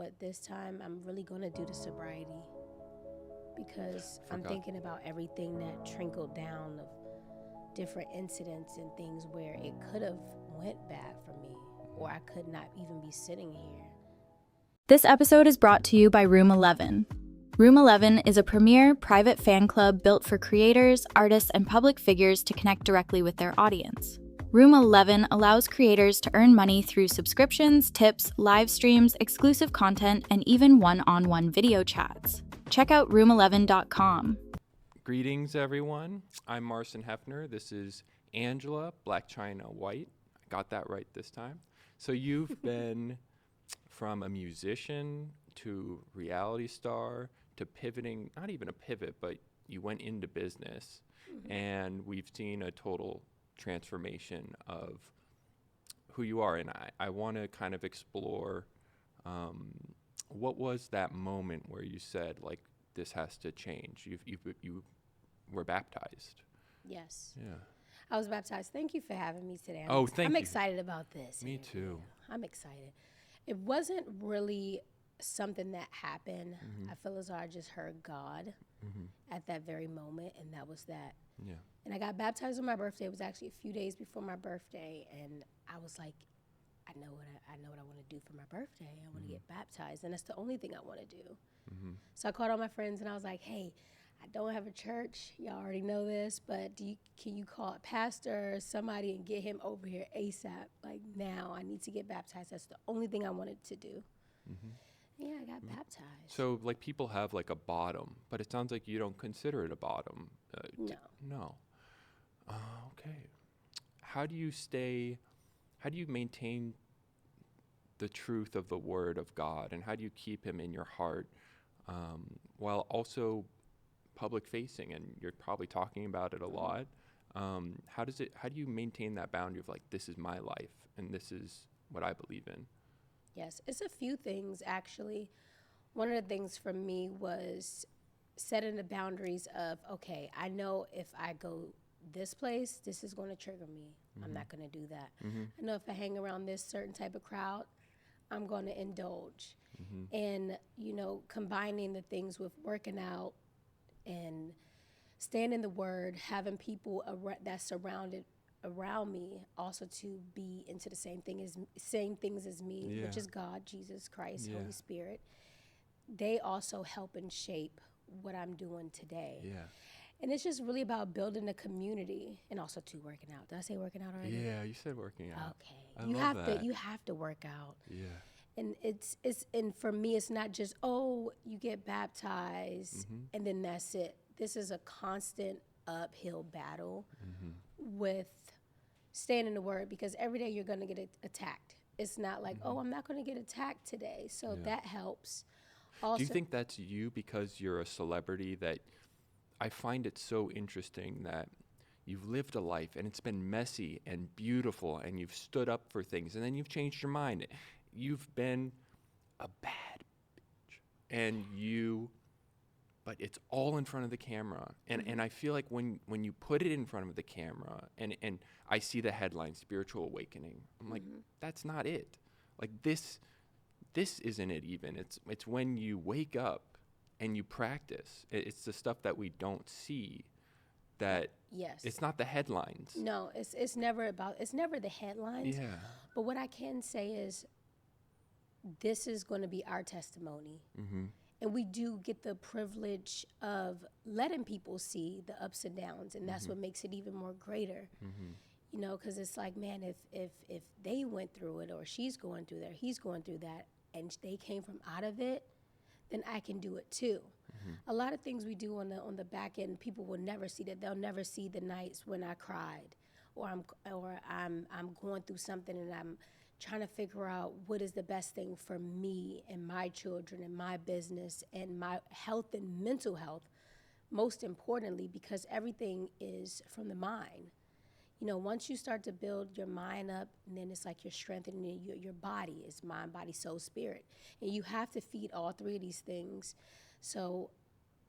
what, this time I'm really going to do the sobriety because I'm thinking about everything that trickled down of different incidents and things where it could have went bad for me, or I could not even be sitting here. This episode is brought to you by Room 11. Room 11 is a premier private fan club built for creators, artists, and public figures to connect directly with their audience. Room 11 allows creators to earn money through subscriptions, tips, live streams, exclusive content, and even one-on-one video chats. Check out room11.com. Greetings, everyone. I'm Marcin Hefner. This is Angela, Blac Chyna White. I got that right this time. So you've been from a musician to reality star to pivoting, not even a pivot, but you went into business. And we've seen a total transformation of who you are. And I want to kind of explore what was that moment where you said, like, this has to change? You were baptized. Yes. Yeah. I was baptized. Thank you for having me today. I'm excited about this. Me too. I'm excited. It wasn't really something that happened. I feel as though I just heard God at that very moment, and that was that. Yeah. And I got baptized on my birthday. It was actually a few days before my birthday, and I was like, I know what I want to do for my birthday. I want to get baptized, and that's the only thing I want to do. So I called all my friends, and I was like, hey, I don't have a church. Y'all already know this, but can you call a pastor or somebody and get him over here ASAP? Like, now I need to get baptized. That's the only thing I wanted to do. Yeah, I got baptized. So, like, people have, like, a bottom, but it sounds like you don't consider it a bottom. No. No. Okay. How do you maintain the truth of the Word of God, and how do you keep Him in your heart while also public facing, and you're probably talking about it a lot? How do you maintain that boundary of, like, this is my life and this is what I believe in? Yes, it's a few things, actually. One of the things for me was setting the boundaries of, okay, I know if I go this place, this is going to trigger me. I'm not going to do that. I know if I hang around this certain type of crowd, I'm going to indulge. And, combining the things with working out and staying in the Word, having people that's surrounded around me also to be into the same things as me, which is God, Jesus Christ, Holy Spirit. They also help and shape what I'm doing today. Yeah. And it's just really about building a community, and also working out. Did I say working out already? Yeah, you said working out. Okay. I love that. You have to work out. Yeah. And and for me, it's not just, you get baptized and then that's it. This is a constant uphill battle with staying in the Word, because every day you're going to get attacked. It's not like, I'm not going to get attacked today. So that helps. Also, do you think that's you because you're a celebrity? That I find it so interesting that you've lived a life and it's been messy and beautiful, and you've stood up for things, and then you've changed your mind. You've been a bad bitch, but it's all in front of the camera. And I feel like when you put it in front of the camera, and I see the headline, Spiritual Awakening, I'm like, that's not it. Like, this isn't it even. It's when you wake up and you practice. It's the stuff that we don't see. That it's not the headlines. No, it's never the headlines. Yeah. But what I can say is, this is going to be our testimony. And we do get the privilege of letting people see the ups and downs, and that's what makes it even more greater. Because it's like, man, if they went through it, or she's going through that, he's going through that, and they came from out of it, then I can do it too. A lot of things we do on the back end, people will never see that. They'll never see the nights when I cried, or I'm going through something and I'm trying to figure out what is the best thing for me and my children and my business and my health and mental health, most importantly, because everything is from the mind. Once you start to build your mind up, and then it's like you're strengthening your body. It's mind, body, soul, spirit. And you have to feed all three of these things. So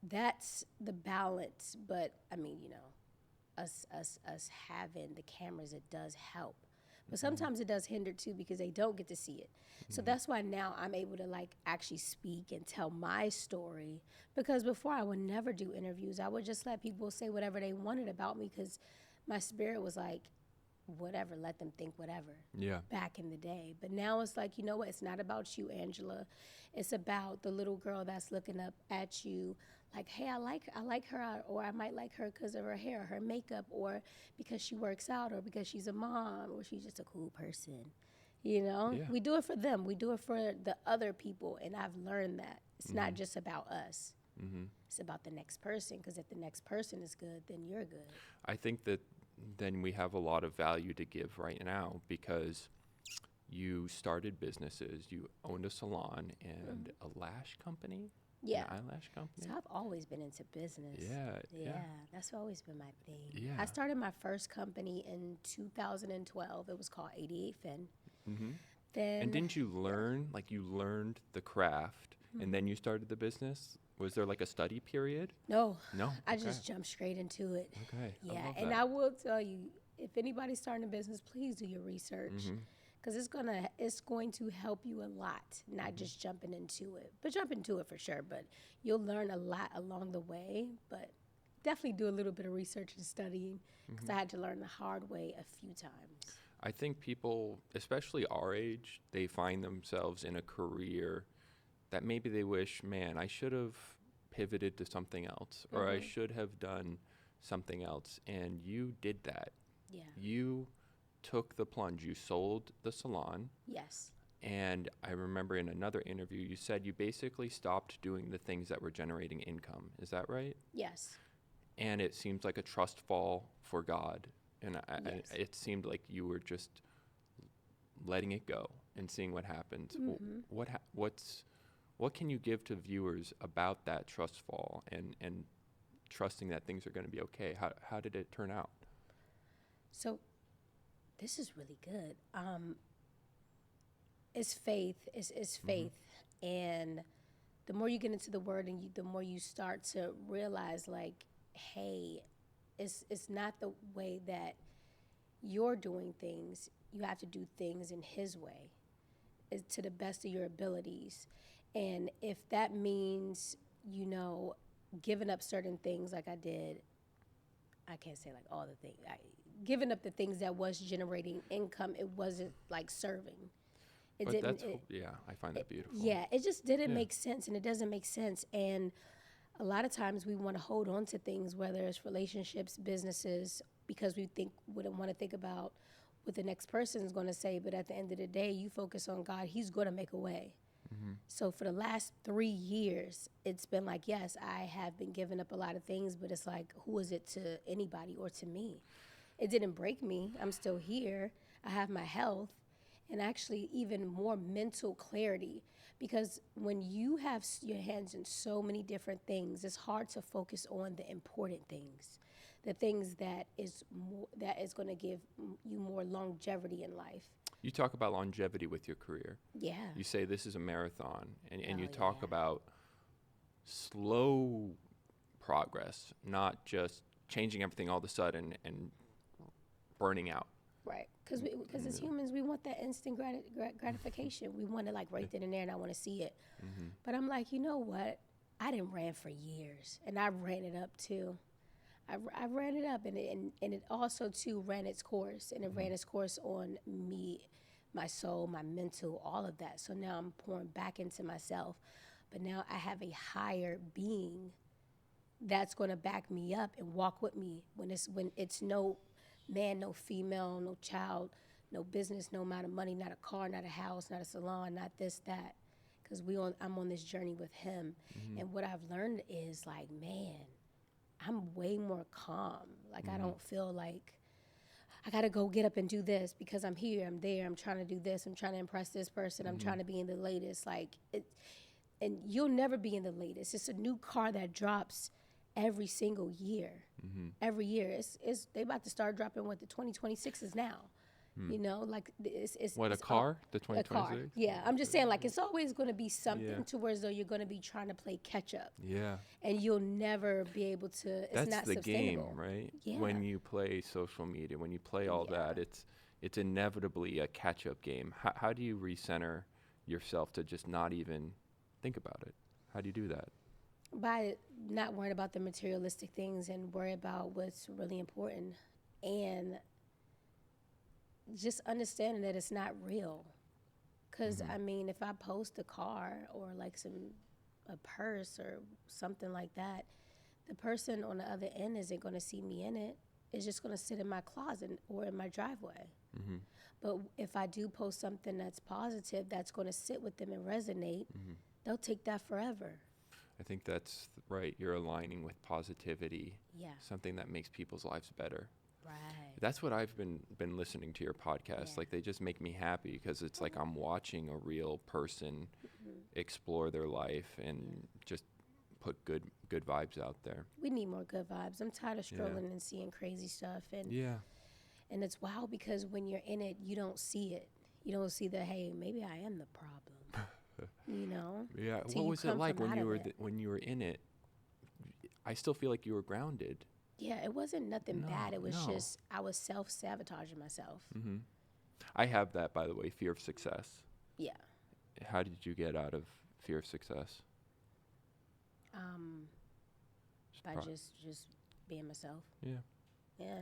that's the balance. But, I mean, us having the cameras, it does help. But sometimes it does hinder too because they don't get to see it. So that's why now I'm able to like actually speak and tell my story, because before I would never do interviews. I would just let people say whatever they wanted about me because my spirit was like, whatever, let them think whatever. Yeah. Back in the day. But now it's like, you know what? It's not about you, Angela. It's about the little girl that's looking up at you like, hey, I like her, or I might like her because of her hair, her makeup, or because she works out, or because she's a mom, or she's just a cool person. You know, Yeah. we do it for them. We do it for the other people. And I've learned that it's not just about us. It's about the next person, because if the next person is good, then you're good. I think that then we have a lot of value to give right now, because you started businesses, you owned a salon and a lash company, Yeah. an eyelash company. So I've always been into business. Yeah. That's always been my thing. Yeah. I started my first company in 2012. It was called 88 Fin. Then And didn't you learn, like you learned the craft and then you started the business? Was there like a study period? No, No? I Okay. just jumped straight into it. Okay. I Yeah, love and that. I will tell you, if anybody's starting a business, please do your research, because it's going to help you a lot. Not just jumping into it, but jump into it for sure. But you'll learn a lot along the way. But definitely do a little bit of research and studying, because I had to learn the hard way a few times. I think people, especially our age, they find themselves in a career that maybe they wish, man, I should have pivoted to something else, or I should have done something else. And you did that. Yeah. You took the plunge. You sold the salon. Yes. And I remember in another interview, you said you basically stopped doing the things that were generating income. Is that right? Yes. And it seems like a trust fall for God. And Yes. it seemed like you were just letting it go and seeing what happens. What can you give to viewers about that trust fall and trusting that things are going to be okay? How did it turn out? So this is really good. It's faith. It's faith. And the more you get into the word, and the more you start to realize, like, hey, it's not the way that you're doing things. You have to do things in his way, to the best of your abilities. And if that means, giving up certain things like I did, I can't say like all the things, giving up the things that was generating income, it wasn't like serving. It But didn't. that's, I find that beautiful. Yeah, it just didn't Yeah. make sense, and it doesn't make sense. And a lot of times we want to hold on to things, whether it's relationships, businesses, because we wouldn't want to think about what the next person is going to say. But at the end of the day, you focus on God. He's going to make a way. So for the last 3 years, it's been like, yes, I have been giving up a lot of things, but it's like, who is it to anybody or to me? It didn't break me. I'm still here. I have my health, and actually even more mental clarity, because when you have your hands in so many different things, it's hard to focus on the important things, the things that is going to give you more longevity in life. You talk about longevity with your career. Yeah. You say this is a marathon, and you Oh, talk yeah. about slow progress, not just changing everything all of a sudden and burning out. Right, because as humans, we want that instant gratification. We want it like right then and there, and I want to see it. But I'm like, you know what? I didn't ran for years, and I ran it up too. I ran it up, and it also too ran its course, and it ran its course on me, my soul, my mental, all of that. So now I'm pouring back into myself, but now I have a higher being that's going to back me up and walk with me when it's no man, no female, no child, no business, no amount of money, not a car, not a house, not a salon, not this, that. Because I'm on this journey with him. And what I've learned is like, man, I'm way more calm. Like I don't feel like I got to go get up and do this because I'm here, I'm there, I'm trying to do this, I'm trying to impress this person, I'm trying to be in the latest. And you'll never be in the latest. It's a new car that drops every single year. Every year, it's they about to start dropping what the 2026s now. It's What, a car? The 2026? Yeah, I'm just saying, like, it's always going to be something to where as though you're going to be trying to play catch up, Yeah. and you'll never be able to. It's That's not the game, sustainable. right? Yeah. When you play social media, when you play all that, it's inevitably a catch-up game. How do you recenter yourself to just not even think about it? How do you do that? By not worrying about the materialistic things and worry about what's really important, and just understanding that it's not real. Because, I mean, if I post a car or like a purse or something like that, the person on the other end isn't going to see me in it. It's just going to sit in my closet or in my driveway. But if I do post something that's positive, that's going to sit with them and resonate, they'll take that forever. I think that's right. You're aligning with positivity. Yeah. Something that makes people's lives better. Right. That's what I've been listening to your podcast. Yeah. Like, they just make me happy because it's like I'm watching a real person explore their life and just put good vibes out there. We need more good vibes. I'm tired of strolling and seeing crazy stuff. And it's wild because when you're in it, you don't see it. You don't see the, hey, maybe I am the problem. You know? Yeah. Till What you was it come like from when out you of were it. when you were in it? I still feel like you were grounded. Yeah, it wasn't nothing bad. It was no. just I was self-sabotaging myself. I have that, by the way, fear of success. Yeah. How did you get out of fear of success? By just being myself. Yeah. Yeah.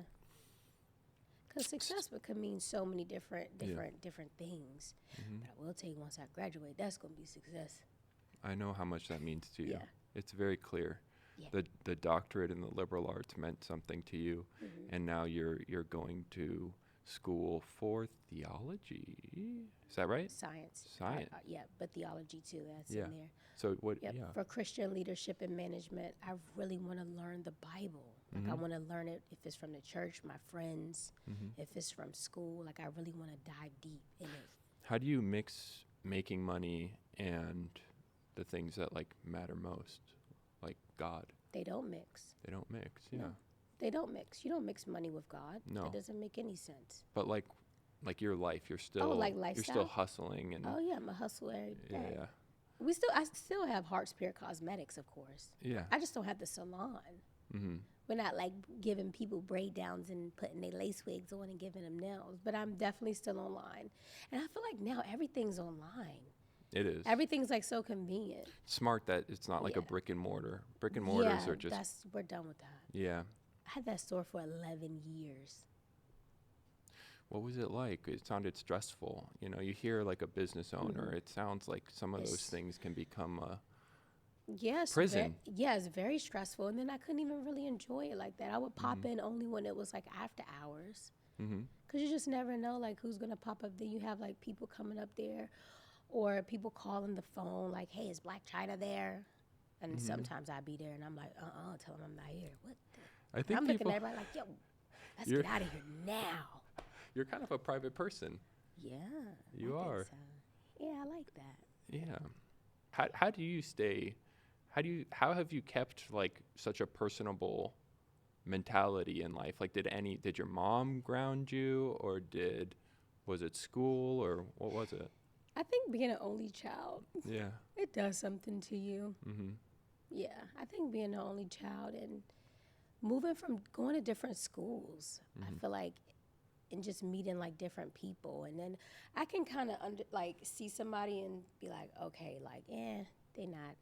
Because success could mean so many different things. But I will tell you, once I graduate, that's going to be success. I know how much that means to you. Yeah. It's very clear. Yeah. The doctorate in the liberal arts meant something to you, and now you're going to school for theology. Is that right? Science. Science. Yeah, but theology too. That's Yeah. in there. So what? Yep. Yeah. For Christian leadership and management, I really want to learn the Bible. Like I want to learn it if it's from the church, my friends, if it's from school. Like I really want to dive deep in it. How do you mix making money and the things that like matter most, like God? They don't mix. They don't mix. Yeah. No. They don't mix. You don't mix money with God. No. That doesn't make any sense. But like your life, you're still like you're lifestyle? still hustling and Oh yeah, I'm a hustler every day. yeah. I still have Heart Spirit Cosmetics, of course. Yeah. I just don't have the salon. We're not like giving people braid downs and putting their lace wigs on and giving them nails, but I'm definitely still online. And I feel like now everything's online. It is. Everything's like so convenient. Smart that it's not like a Yeah. brick and mortar. Brick and mortars are just we're done with that. yeah. I had that store for 11 years. What was it like? It sounded stressful. You know, you hear like a business owner, it sounds like some of those It's- things can become a Yes. Prison. It's very stressful. And then I couldn't even really enjoy it like that. I would pop in only when it was like after hours. Because you just never know like who's going to pop up there. You have like people coming up there or people calling the phone like, hey, is Blac Chyna there? And sometimes I'd be there and I'm like, tell them I'm not here. What the? I think I'm looking people, at everybody like, yo, let's You're- get out of here now. you're kind of a private person. Yeah. You I think are. so. Yeah, I like that. Yeah. How do you stay? How have you kept like such a personable mentality in life? Like, did your mom ground you, or was it school, or what was it? I think being an only child, Yeah. it does something to you. Yeah, I think being the only child and moving from going to different schools, I feel like, and just meeting like different people, and then I can kind of see somebody and be like, okay, like, they're not.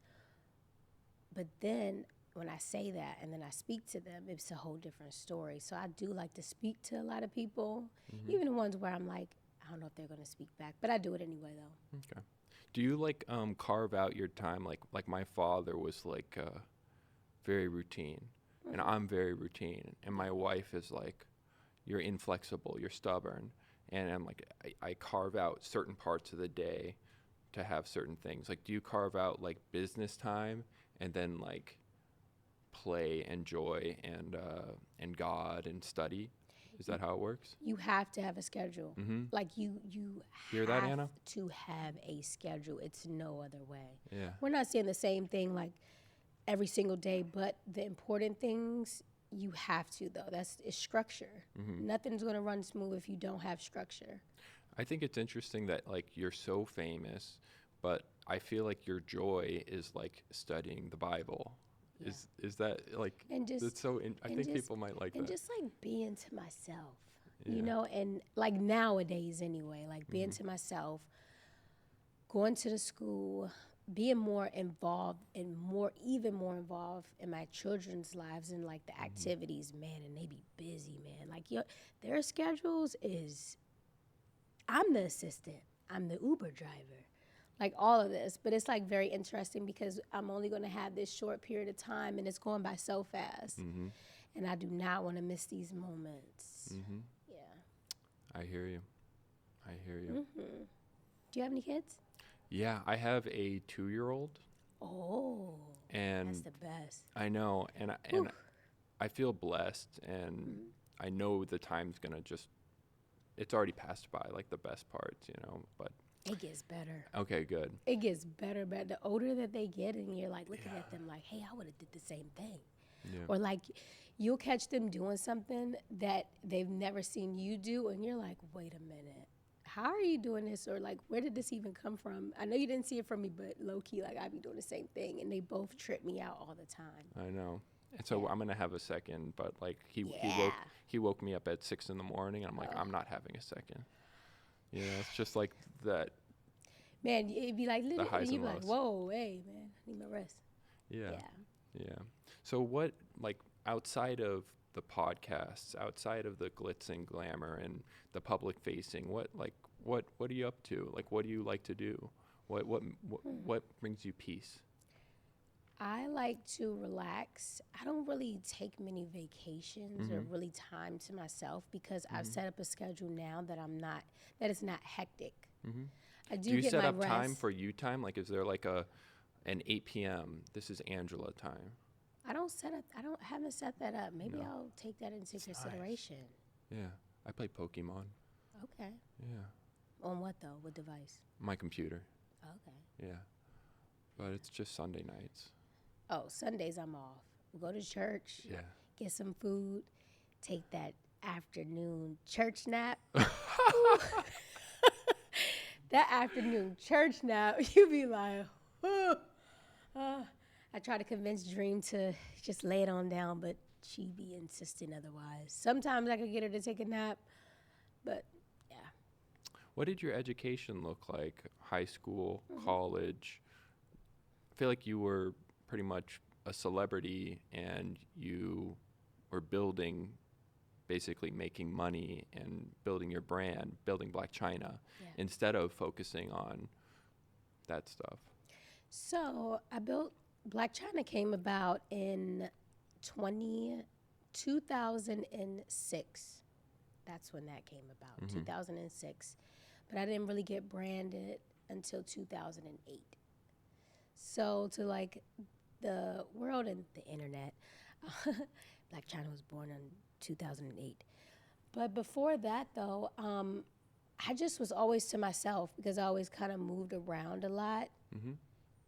But then when I say that and then I speak to them, it's a whole different story. So I do like to speak to a lot of people, even the ones where I'm like, I don't know if they're going to speak back, but I do it anyway though. Okay. Do you like carve out your time? Like my father was like very routine, and I'm very routine, and my wife is like, you're inflexible, you're stubborn, and I'm like, I carve out certain parts of the day to have certain things. Like, do you carve out like business time and then like play and joy and God and study? Is that how it works? You have to have a schedule. Like you Hear have that, Anna? to have a schedule. It's no other way. Yeah. We're not saying the same thing like every single day, but the important things you have to though. It's structure. Nothing's gonna run smooth if you don't have structure. I think it's interesting that like you're so famous, but I feel like your joy is like studying the Bible. Yeah. Is that like? And just- that's so. I and think just- people might like And that. just like being to myself. you know, and like nowadays anyway, like being to myself, going to the school, being more involved and even more involved in my children's lives and like the activities, man, and they be busy, man. Like their schedules is, I'm the assistant, I'm the Uber driver, like all of this. But it's like very interesting because I'm only going to have this short period of time and it's going by so fast. And I do not want to miss these moments. Yeah. I hear you. Do you have any kids? Yeah, I have a 2-year-old. Oh, And that's the best. I know, and I feel blessed, and I know the time's gonna it's already passed by, like the best parts, you know, but. It gets better. Okay, good. It gets better, but the older that they get and you're like looking at them like, hey, I would have did the same thing. Yeah. Or like you'll catch them doing something that they've never seen you do and you're like, wait a minute, how are you doing this? Or like, where did this even come from? I know you didn't see it from me, but low key, like I be doing the same thing and they both trip me out all the time. I know. And so I'm gonna have a second, but like he woke me up at 6 a.m. and I'm like, I'm not having a second. You know, it's just like that. Man, it'd be like, The highs you'd and be like, lows. whoa, hey, man, I need my rest. Yeah. So what, like, outside of the podcasts, outside of the glitz and glamour and the public facing, what are you up to? Like, what do you like to do? What brings you peace? I like to relax. I don't really take many vacations or really time to myself because I've set up a schedule now that is not hectic. I Do you get set my up rest. time for you time? Like, is there like an 8 p.m. This is Angela time? I haven't set that up. Maybe I'll take that into consideration. Yeah, I play Pokemon. Okay. Yeah, On what though? What device? my computer. Okay. Yeah, but it's just Sunday nights. Oh, Sundays I'm off. We go to church. Yeah. Get some food. Take that afternoon church nap. That afternoon church nap, you be like, I try to convince Dream to just lay it on down, but she be insisting otherwise. Sometimes I could get her to take a nap, but yeah. What did your education look like? High school, college? I feel like you were pretty much a celebrity and you were basically making money and building your brand, building Blac Chyna, instead of focusing on that stuff. So Blac Chyna came about in 2006. That's when that came about, 2006. But I didn't really get branded until 2008. So to like the world and the internet, Blac Chyna was born in 2008. But before that though, I just was always to myself because I always kind of moved around a lot.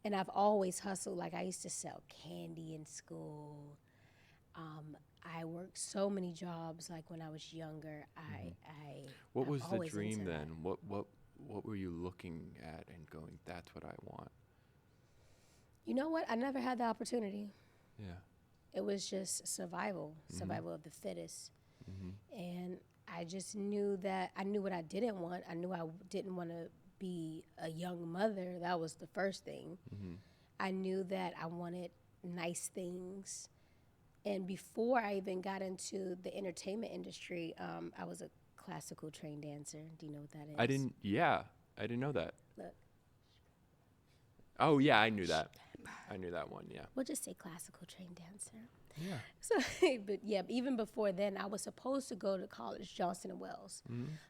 And I've always hustled. Like I used to sell candy in school. I worked so many jobs. Like when I was younger, What I'm was the always dream into then? What were you looking at and going, that's what I want? You know what? I never had the opportunity. Yeah. It was just survival of the fittest. And I just knew I knew what I didn't want. I knew I didn't want to be a young mother. That was the first thing. I knew that I wanted nice things. And before I even got into the entertainment industry, I was a classical trained dancer. Do you know what that is? I didn't know that. Look. Oh yeah, I knew that. I knew that one, yeah. We'll just say classical trained dancer. Yeah. So, but yeah, even before then, I was supposed to go to college, Johnson & Wales.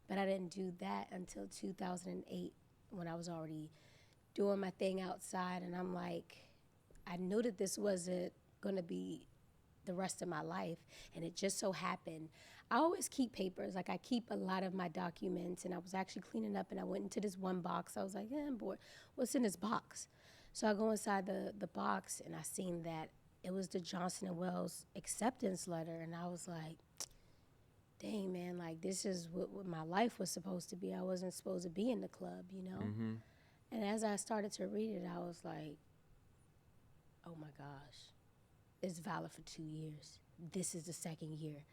But I didn't do that until 2008 when I was already doing my thing outside. And I'm like, I knew that this wasn't going to be the rest of my life. And it just so happened. I always keep papers. Like I keep a lot of my documents. And I was actually cleaning up and I went into this one box. I was like, I'm bored. What's in this box? So I go inside the box and I seen that it was the Johnson & Wales acceptance letter. And I was like, dang, man, like this is what my life was supposed to be. I wasn't supposed to be in the club, you know? And as I started to read it, I was like, oh my gosh, it's valid for 2 years. This is the second year.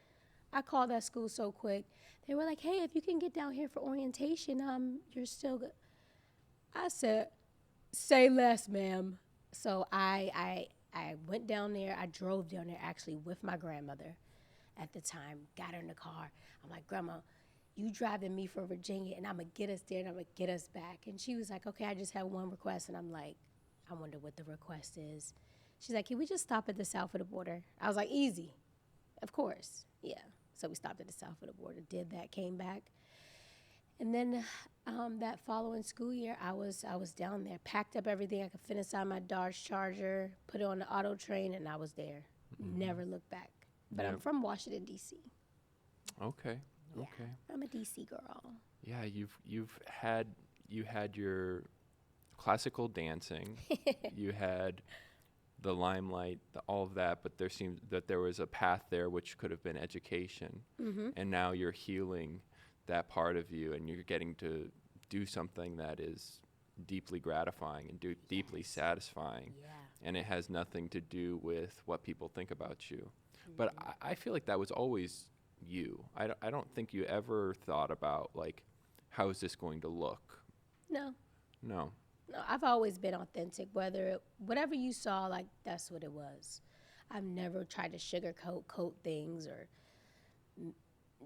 I called that school so quick. They were like, hey, if you can get down here for orientation, you're still good. I said, say less, ma'am. So I went down there. I drove down there actually with my grandmother at the time, got her in the car. I'm like, Grandma, you driving me for Virginia, and I'm going to get us there, and I'm going to get us back. And she was like, okay, I just have one request. And I'm like, I wonder what the request is. She's like, can we just stop at the south of the border? I was like, easy. Of course. Yeah. So we stopped at the south of the border, did that, came back. And then that following school year, I was down there, packed up everything I could fit inside my Dodge Charger, put it on the auto train, and I was there. Never looked back. But I'm from Washington, D.C. Okay. Yeah, Okay. I'm a D.C. girl. Yeah, you had your classical dancing, you had the limelight, all of that, but there seemed that there was a path there which could have been education, and now you're healing that part of you, and you're getting to do something that is deeply gratifying and deeply satisfying, and it has nothing to do with what people think about you. But I feel like that was always you. I don't think you ever thought about, like, how is this going to look? No. No. No, I've always been authentic. Whatever you saw, like, that's what it was. I've never tried to coat things or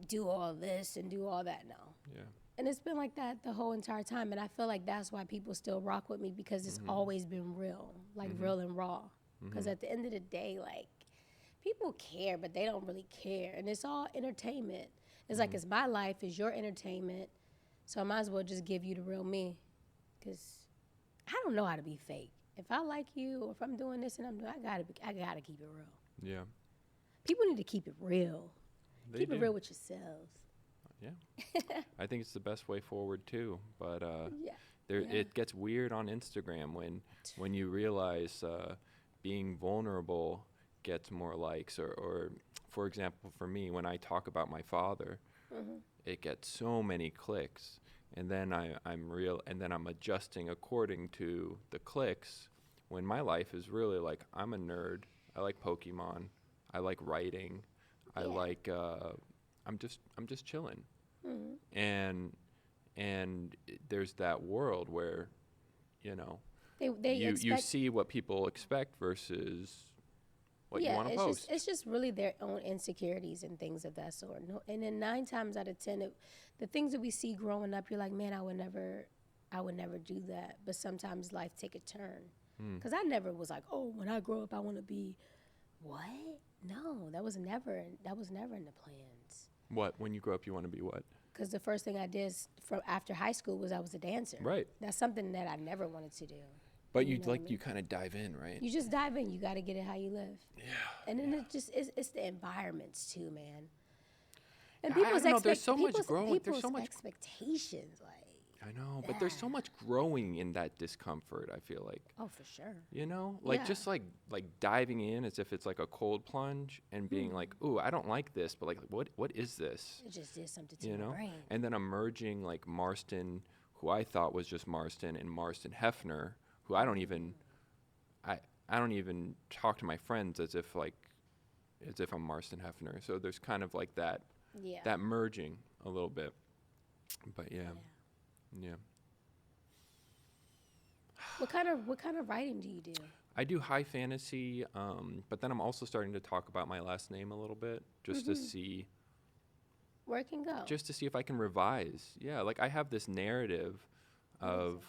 do all this and do all that. No. Yeah. And it's been like that the whole entire time. And I feel like that's why people still rock with me, because it's always been real, like real and raw. Because at the end of the day, like, people care, but they don't really care. And it's all entertainment. It's like, it's my life, it's your entertainment. So I might as well just give you the real me. Because I don't know how to be fake. If I like you, or if I'm doing this and I'm doing, I gotta keep it real. Yeah. People need to keep it real. Keep it real with yourselves. Yeah. I think it's the best way forward too. But it gets weird on Instagram when you realize being vulnerable gets more likes, or for example, for me, when I talk about my father, it gets so many clicks. And then I'm adjusting according to the clicks, when my life is really like, I'm a nerd. I like Pokemon. I like writing. I like I'm just chilling. And there's that world where, you know, you see what people expect versus what you want to post. It's just really their own insecurities and things of that sort. No, and then 9 times out of 10, the things that we see growing up, you're like, man, I would never do that. But sometimes life take a turn. Because I never was like, oh, when I grow up, I want to be what? No, that was never in the plans. What? When you grow up, you want to be what? Because the first thing I did from after high school was I was a dancer. Right. That's something that I never wanted to do. But you kind of dive in, right? You just dive in. You got to get it how you live. Yeah. And then it's the environments too, man. And I don't know. There's so much growing. There's so much expectations, like. I know, but there's so much growing in that discomfort, I feel like. Oh, for sure. You know? Like, just like diving in as if it's like a cold plunge and being like, ooh, I don't like this, but like, what is this? It just did something to my brain. And then emerging like Marston, who I thought was just Marston, and Marston Hefner, who I don't even talk to my friends as if I'm Marston Hefner. So there's kind of like that merging a little bit. But yeah. What kind of writing do you do? I do high fantasy, but then I'm also starting to talk about my last name a little bit, just to see where it can go. Just to see if I can revise. Yeah, like I have this narrative of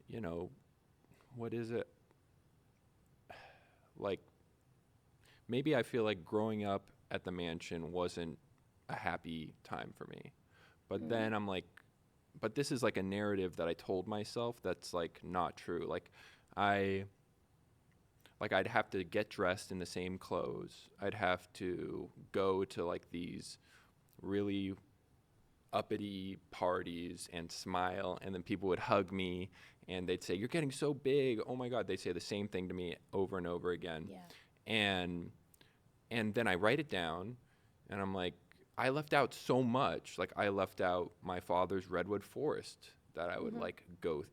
you know, what is it? Like, maybe I feel like growing up at the mansion wasn't a happy time for me. But then I'm like, but this is like a narrative that I told myself that's like not true. Like I'd have to get dressed in the same clothes. I'd have to go to like these really uppity parties and smile, and then people would hug me and they'd say, "You're getting so big. Oh my God." They say the same thing to me over and over again. Yeah. And then I write it down and I'm like, I left out so much. Like I left out my father's redwood forest that I would like go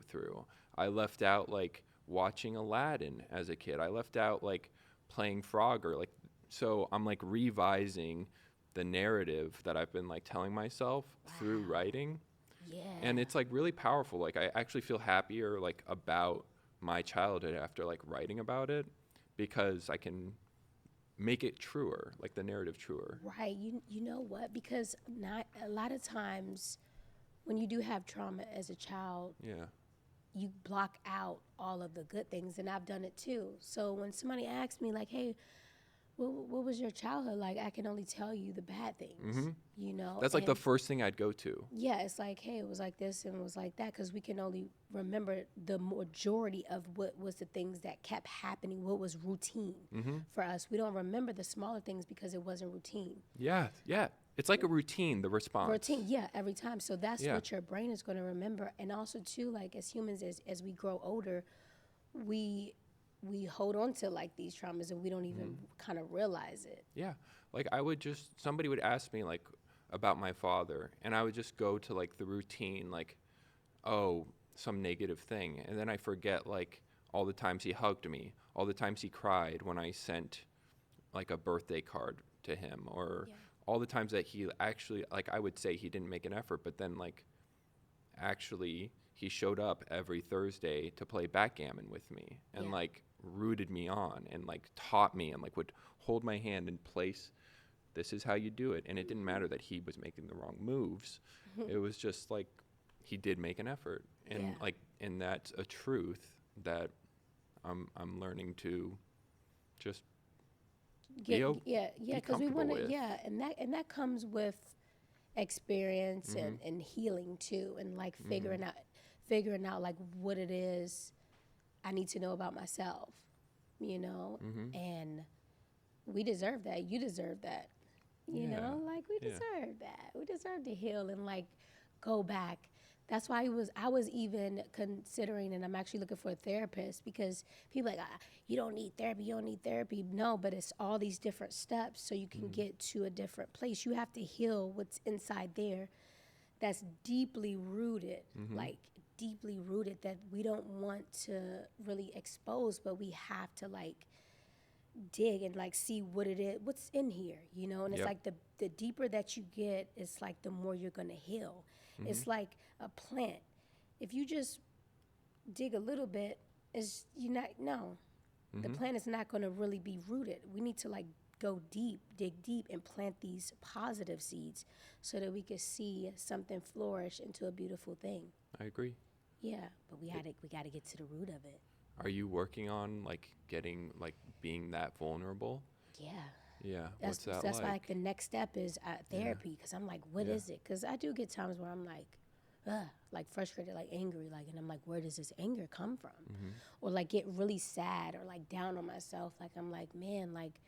through. I left out like watching Aladdin as a kid. I left out like playing Frogger. Like so I'm like revising the narrative that I've been like telling myself through writing. Yeah. And it's like really powerful. Like I actually feel happier like about my childhood after like writing about it, because I can make it truer, like the narrative truer. Right. You know what? Because not a lot of times when you do have trauma as a child, Yeah. you block out all of the good things, and I've done it too. So when somebody asks me like, "Hey, what was your childhood like?" I can only tell you the bad things, you know. That's like the And first thing I'd go to. yeah, it's like, hey, it was like this and it was like that, because we can only remember the majority of what was the things that kept happening, what was routine for us. We don't remember the smaller things because it wasn't routine. Yeah. Yeah. It's like a routine, the response. Routine, yeah, every time. So that's Yeah. what your brain is going to remember. And also too, like as humans, as we grow older, we hold on to like these traumas and we don't even kind of realize it. Yeah. Like somebody would ask me like about my father, and I would just go to like the routine, like, oh, some negative thing. And then I forget like all the times he hugged me, all the times he cried when I sent like a birthday card to him, or all the times that he actually, like I would say he didn't make an effort, but then like actually he showed up every Thursday to play backgammon with me and like rooted me on and like taught me and like would hold my hand and place, this is how you do it. And it didn't matter that he was making the wrong moves. It was just like he did make an effort. And like, and that's a truth that I'm learning to just Because we want with. to, and that comes with experience and healing too, and like figuring out like what it is I need to know about myself, you know, and we deserve that. You deserve that, you know, like we deserve that. We deserve to heal and like go back. That's why I was even considering, and I'm actually looking for a therapist, because people are like, you don't need therapy, you don't need therapy. No, but it's all these different steps so you can get to a different place. You have to heal what's inside there that's deeply rooted, like deeply rooted, that we don't want to really expose, but we have to like dig and like see what it is, what's in here, you know. And it's like the deeper that you get, it's like the more you're gonna heal. It's like a plant. If you just dig a little bit, the plant is not gonna really be rooted. We need to like go deep, dig deep, and plant these positive seeds so that we can see something flourish into a beautiful thing. I agree. Yeah, but we gotta get to the root of it. Are you working on like getting like being that vulnerable? Yeah. Yeah. What's that That's like? why like the next step is therapy, because I'm like, what is it? Because I do get times where I'm like frustrated, like angry, like, and I'm like, where does this anger come from? Or like get really sad or like down on myself. Like I'm like, man, like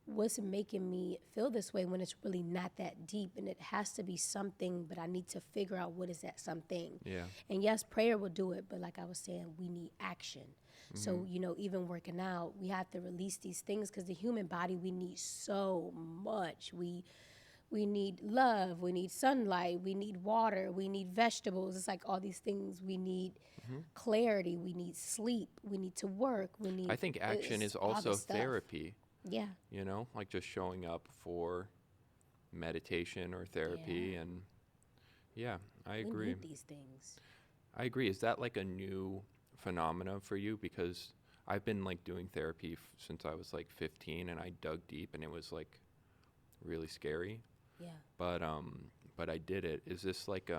what's making me feel this way when it's really not that deep, and it has to be something, but I need to figure out what is that something. Yeah. And yes, prayer will do it, but like I was saying, we need action. So, you know, even working out, we have to release these things, because the human body, we need so much. We need love, we need sunlight, we need water, we need vegetables. It's like all these things. We need clarity, we need sleep, we need to work, we need. I think action is all also this stuff. therapy. Yeah. You know, like just showing up for meditation or therapy. And I agree. We need these things. I agree. Is that like a new phenomena for you? Because I've been like doing therapy since I was like 15, and I dug deep, and it was like really scary. Yeah. But I did it. Is this like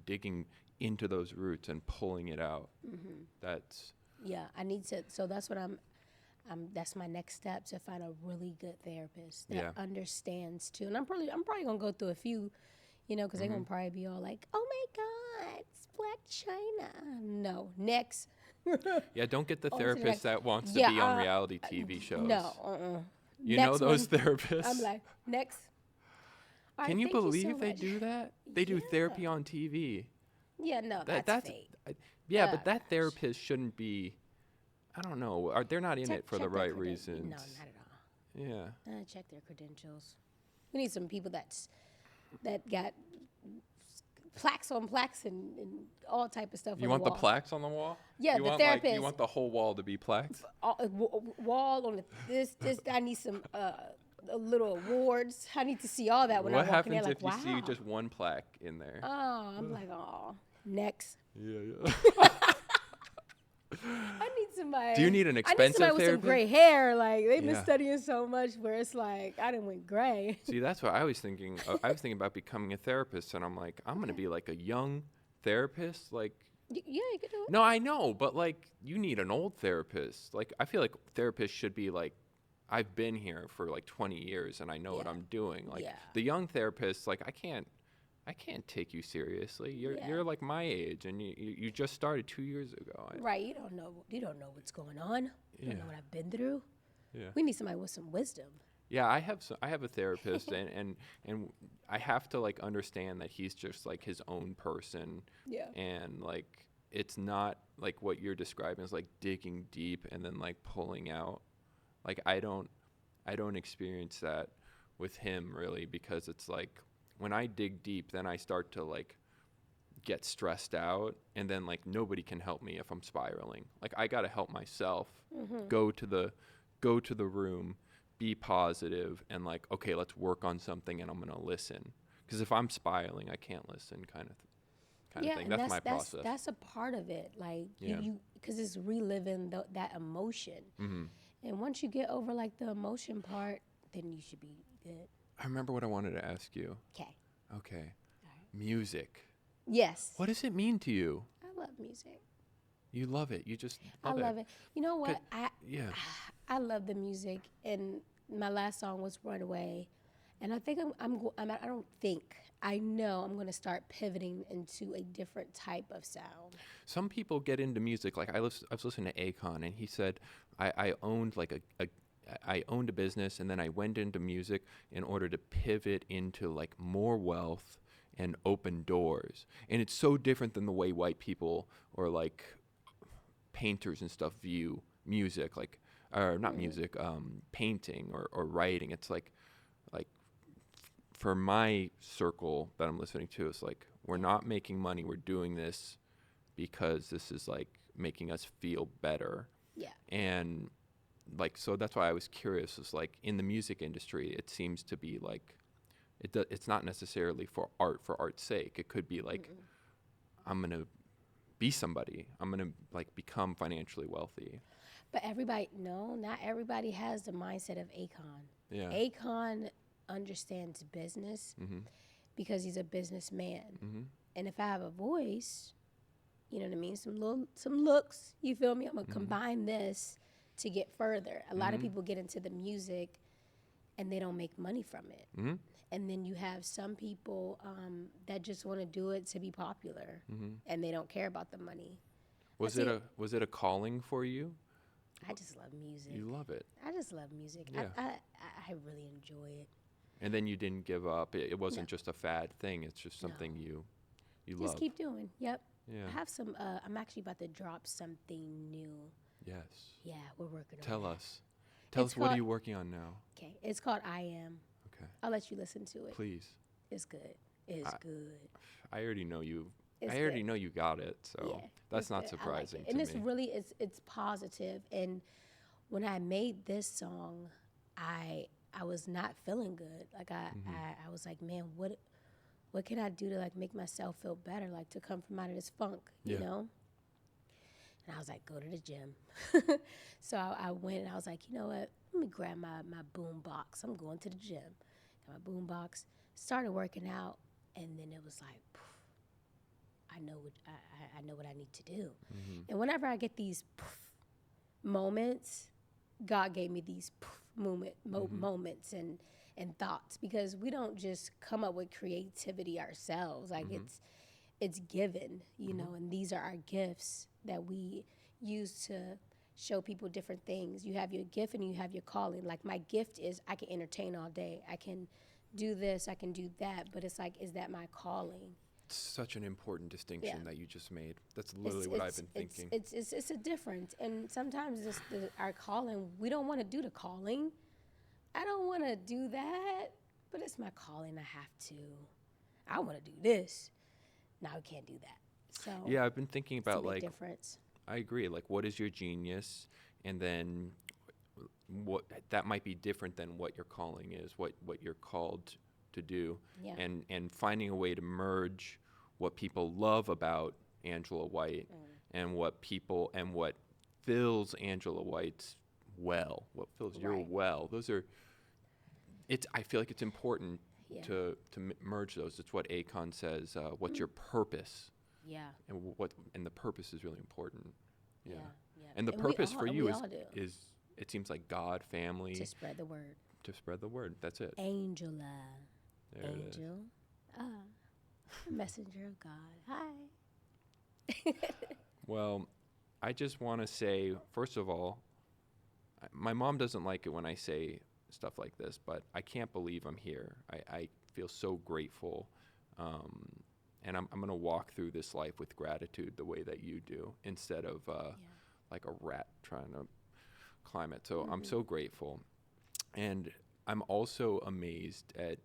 digging into those roots and pulling it out? That's I need to. So that's what that's my next step, to find a really good therapist that understands too. And I'm probably gonna go through a few, you know, because they're gonna probably be all like, "Oh my God, it's Blac Chyna." No, next. yeah. Don't get the On to the therapist next- that wants to Yeah, be on reality TV shows. No. You Next know those one, therapists. I'm like, next. All Can right, you thank so believe they much. do that? They do therapy on TV. Yeah, no, that's fake. But that therapist shouldn't be. I don't know. They're not in it for the Check their right creden- reasons. No, not at all. Yeah. Check their credentials. We need some people that got plaques on plaques and all type of stuff. You on want the the wall. plaques on the wall? Yeah, you the want, therapist. Like, you want the whole wall to be plaques? Wall on this. I need some little awards. I need to see all that when What I walk in there. happens Like, if you wow. see just one plaque in there? Oh, I'm like, oh, next. Yeah. I need somebody. Do you need an I expensive need somebody with some therapist? gray hair. Like they've been Yeah. studying so much, where it's like I didn't went gray. See, that's what I was thinking. I was thinking about becoming a therapist, and I'm like, I'm gonna be like a young therapist. Like, Yeah, you could do it. no, I know, but like, you need an old therapist. Like, I feel like therapists should be like, I've been here for like 20 years, and I know what Yeah. I'm doing. Like, Yeah. the young therapists, like, I can't take you seriously. You're like my age, and you just started 2 years ago. Right, you don't know what's going on. You don't know what I've been through. Yeah. We need somebody with some wisdom. Yeah, I have a therapist, and I have to like understand that he's just like his own person. Yeah. And like, it's not like what you're describing is like digging deep and then like pulling out. Like, I don't experience that with him really, because it's like when I dig deep, then I start to like get stressed out, and then like nobody can help me if I'm spiraling. Like, I got to help myself. Go to the room, be positive, and like, okay, let's work on something, and I'm going to listen. Because if I'm spiraling, I can't listen kind of thing. And That's my process. That's a part of it. Like Yeah. you because it's reliving that emotion. Mm-hmm. And once you get over like the emotion part, then you should be good. I remember what I wanted to ask you. Okay. Okay. Music. Yes. What does it mean to you? I love music. You love it. You just I love it. You know what? Yeah. I love the music, and my last song was "Runaway," and I think I know I'm going to start pivoting into a different type of sound. Some people get into music. Like, I was listening to Akon, and he said, I owned like I owned a business, and then I went into music in order to pivot into like more wealth and open doors. And it's so different than the way white people or like painters and stuff view music, like, or not music, painting or writing. It's like for my circle that I'm listening to, it's like, we're not making money. We're doing this because this is like making us feel better. Yeah. And like, so that's why I was curious. Is like, in the music industry, it seems to be like, it's not necessarily for art's sake. It could be like, I'm going to be somebody. I'm going to like become financially wealthy. But not everybody has the mindset of Akon. Yeah. Akon understands business because he's a businessman. And if I have a voice, you know what I mean, some looks, you feel me? I'm gonna combine this to get further. A lot of people get into the music and they don't make money from it. And then you have some people that just want to do it to be popular, and they don't care about the money. Was it a calling for you? I just love music. You love it. I just love music. Yeah. I really enjoy it. And then you didn't give up. It wasn't just a fad thing. It's just something you love. Just keep doing. Yep. Yeah. I have some. I'm actually about to drop something new. Yes. Yeah, we're working on it. Tell us. Tell It's us, what are called- you working on now? Okay, it's called I Am. Okay. I'll let you listen to it. Please. It's good. It's good. I already know you. It's I already good. know you got it. So Yeah, that's it's not good. I like surprising it. to And me. it's really it's positive. And when I made this song, I was not feeling good. Like I was like, man, what can I do to like make myself feel better? Like to come from out of this funk, you Yeah. know? And I was like, go to the gym. So I went and I was like, you know what? Let me grab my boom box. I'm going to the gym. Got my boom box. Started working out, and then it was like, poof, I know what I need to do. And whenever I get these poof moments, God gave me these poof moments and thoughts, because we don't just come up with creativity ourselves. Like it's given, you know, and these are our gifts that we use to show people different things. You have your gift and you have your calling. Like my gift is I can entertain all day. I can do this, I can do that, but it's like, is that my calling? Such an important distinction Yeah. that you just made. That's literally what I've been thinking. It's a difference. And sometimes our calling, we don't want to do the calling. I don't want to do that, but it's my calling. I have to. I want to do this. now we can't do that. So Yeah, I've been thinking it's a about big like, difference. I agree. Like, what is your genius? And then what that might be different than what your calling is, what you're called to do. Yeah. And finding a way to merge what people love about Angela White and what fills Angela White's well, what fills your Right. well. Those are, I feel like it's important Yeah. to merge those. It's what Akon says, what's your purpose? Yeah. And the purpose is really important. Yeah. Yeah. And the we purpose all- for and you we is all do. it seems like God, family, To spread the word. to spread the word. That's it. Angela. There it is. Angel. Messenger of God. Hi. Well, I just want to say, first of all, my mom doesn't like it when I say stuff like this, but I can't believe I'm here. I feel so grateful. And I'm going to walk through this life with gratitude the way that you do, instead of like a rat trying to climb it. So I'm so grateful. And I'm also amazed at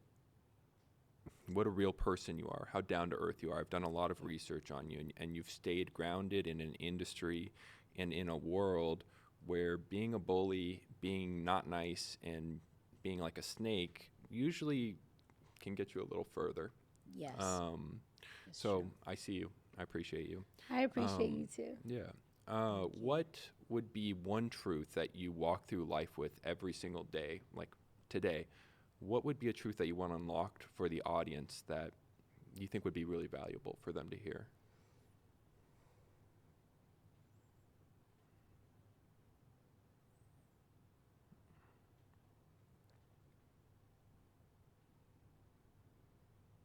what a real person you are, how down to earth you are. I've done a lot of research on you, and you've stayed grounded in an industry and in a world where being a bully, being not nice, and being like a snake usually can get you a little further. Yes. That's So true. I see you. I appreciate you. I appreciate you too. Yeah. What would be one truth that you walk through life with every single day, like today? What would be a truth that you want unlocked for the audience that you think would be really valuable for them to hear?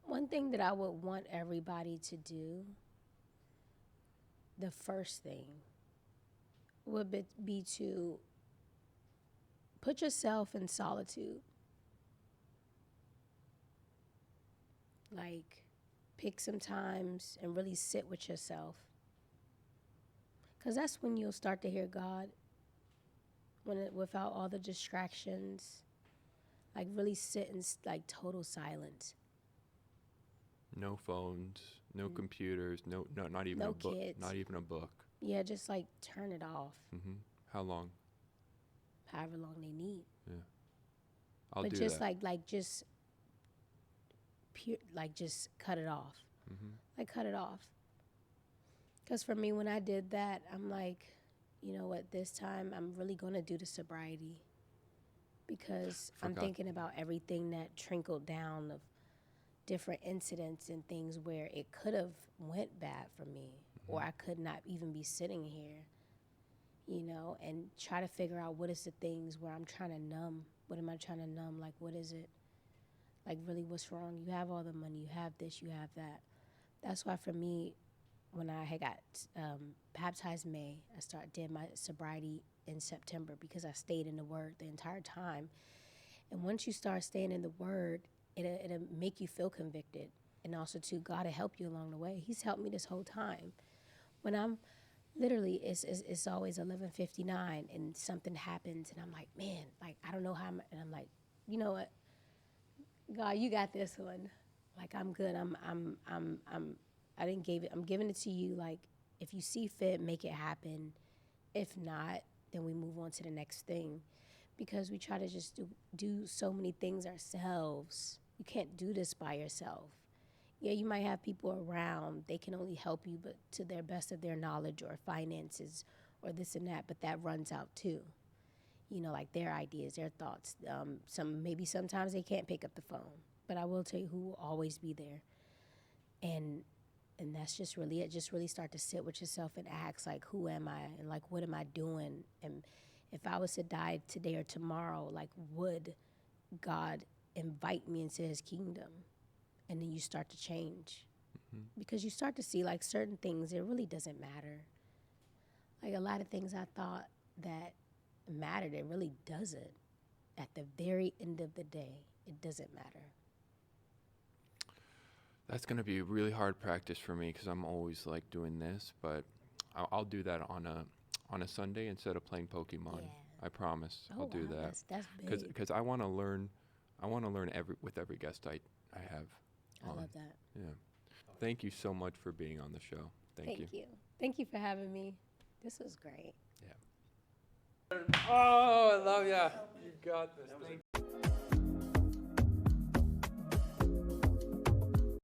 One thing that I would want everybody to do, the first thing, would be to put yourself in solitude. Like, pick some times and really sit with yourself. Because that's when you'll start to hear God, without all the distractions. Like, really sit in like total silence. No phones, no computers, no, not even No a book. kids. Not even a book. Yeah, just like turn it off, How long? however long they need. Yeah, I'll But do just that. just cut it off. Like, cut it off. Because for me, when I did that, I'm like, you know what, this time I'm really going to do the sobriety. Because I'm thinking about everything that trickled down of different incidents and things where it could have went bad for me, or I could not even be sitting here, and try to figure out what is the things where I'm trying to numb. What am I trying to numb? Like, what is it? Like, really, what's wrong? You have all the money. You have this. You have that. That's why for me, when I had got baptized May, did my sobriety in September, because I stayed in the Word the entire time. And once you start staying in the Word, it'll make you feel convicted. And also, too, God will help you along the way. He's helped me this whole time. When I'm literally, it's always 11:59 and something happens, and I'm like, man, like, I don't know how and I'm like, you know what, God, you got this one. Like, I'm good. I didn't give it. I'm giving it to you. Like, if you see fit, make it happen. If not, then we move on to the next thing, because we try to just do so many things ourselves. You can't do this by yourself. Yeah, you might have people around. They can only help you, but to their best of their knowledge, or finances, or this and that. But that runs out too. Like their ideas, their thoughts. Maybe sometimes they can't pick up the phone, but I will tell you who will always be there. And that's just really it. Just really start to sit with yourself and ask, like, who am I? And, like, what am I doing? And if I was to die today or tomorrow, like, would God invite me into his kingdom? And then you start to change. Because you start to see, like, certain things, it really doesn't matter. Like, a lot of things I thought that mattered, it really doesn't. At the very end of the day, it doesn't matter. That's going to be really hard practice for me, because I'm always like doing this, but I'll do that on a Sunday instead of playing Pokemon. Yeah. I promise. Oh, I'll do wow, that. that's big. Because I want to learn. I want to learn with every guest I have. I love that. Yeah. Thank you so much for being on the show. Thank you. Thank you for having me. This was great. Yeah. Oh, I love ya. You got this.